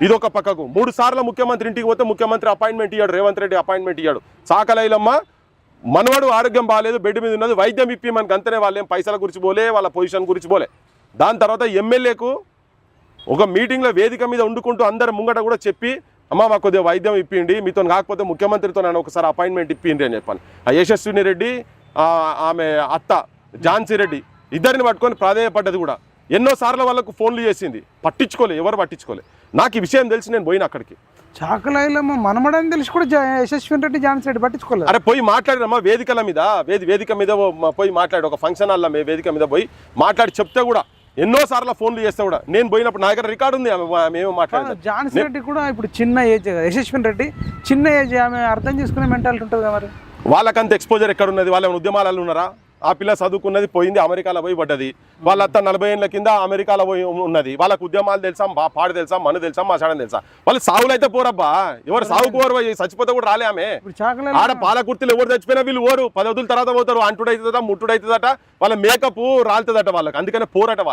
ఇది ఒక పక్కకు 3 సార్లు ముఖ్యమంత్రి ఇంటికి పోతే ముఖ్యమంత్రి అపాయింట్మెంట్ ఇయ్యాడు, రేవంత్ రెడ్డి అపాయింట్మెంట్ ఇయ్యాడు. చాకలైలమ్మ మనవాడు ఆరోగ్యం బాగాలేదు, బెడ్ మీద ఉన్నది, వైద్యం ఇప్పి మనకు అంతనే, వాళ్ళు ఏం పైసల గురించి పోలే, వాళ్ళ పొజిషన్ గురించి పోలే. దాని తర్వాత ఎమ్మెల్యేకు ఒక మీటింగ్లో వేదిక మీద వండుకుంటూ అందరి ముంగట కూడా చెప్పి, అమ్మ మాకు కొద్దిగా వైద్యం ఇప్పిండి, మీతో కాకపోతే ముఖ్యమంత్రితో నన్ను ఒకసారి అపాయింట్మెంట్ ఇప్పిండి అని చెప్పాను. ఆ యశస్విని రెడ్డి ఆమె అత్త ఝాన్సీ రెడ్డి ఇద్దరిని పట్టుకొని ప్రాధేయపడ్డది కూడా. ఎన్నోసార్లు వాళ్ళకు ఫోన్లు చేసింది, పట్టించుకోలే, ఎవరు పట్టించుకోలే. నాకు ఈ విషయం తెలిసి నేను పోయిన అక్కడికి. చాకలైలమ్మ మనమడని తెలిసి కూడా యశస్విని రెడ్డి ఝాన్సీ రెడ్డి పట్టించుకోలేదు. అరే పోయి మాట్లాడినమ్మా వేదికల మీద, వేదిక మీద పోయి మాట్లాడి, ఒక ఫంక్షన్ హాల్లో వేదిక మీద పోయి మాట్లాడి చెప్తే కూడా, ఎన్నోసార్లు ఫోన్లు చేస్తే కూడా, నేను పోయినప్పుడు నా దగ్గర రికార్డు ఉంది, మేము మాట్లాడాలి. ఝాన్సీ రెడ్డి కూడా ఇప్పుడు చిన్న ఏజ్, యశస్విని రెడ్డి చిన్న ఏజ్, ఆమె అర్థం చేసుకునే మెంటాలిటీ ఉంటుంది కదా మరి. వాళ్ళకంత ఎక్స్పోజర్ ఎక్కడ ఉన్నది? వాళ్ళ ఉద్యమాలలో ఉన్నారా? ఆ పిల్ల చదువుకున్నది, పోయింది అమెరికాలో పోయి పడ్డది. వాళ్ళంతా 40 ఏళ్ళ కింద అమెరికాలో పోయి ఉన్నది. వాళ్ళకు ఉద్యమాలు తెలుసా, పాడు తెలుసా, మను తెలుసా, మాట్లాడడం తెలుసా? వాళ్ళు సాగులు అయితే పోరబ్బా, ఎవరు సాగుకోరు, చచ్చిపోతే కూడా రాలే. ఆమె ఆడ పాలకుర్తిలో ఎవరు చచ్చిపోయినా వీళ్ళు ఓరు 10 రోజుల తర్వాత పోతారు. అంటుడైతుందట, ముట్టుడైతుందట, వాళ్ళ మేకప్ రాలుతుందట వాళ్ళకి, అందుకనే పోరట వాళ్ళు.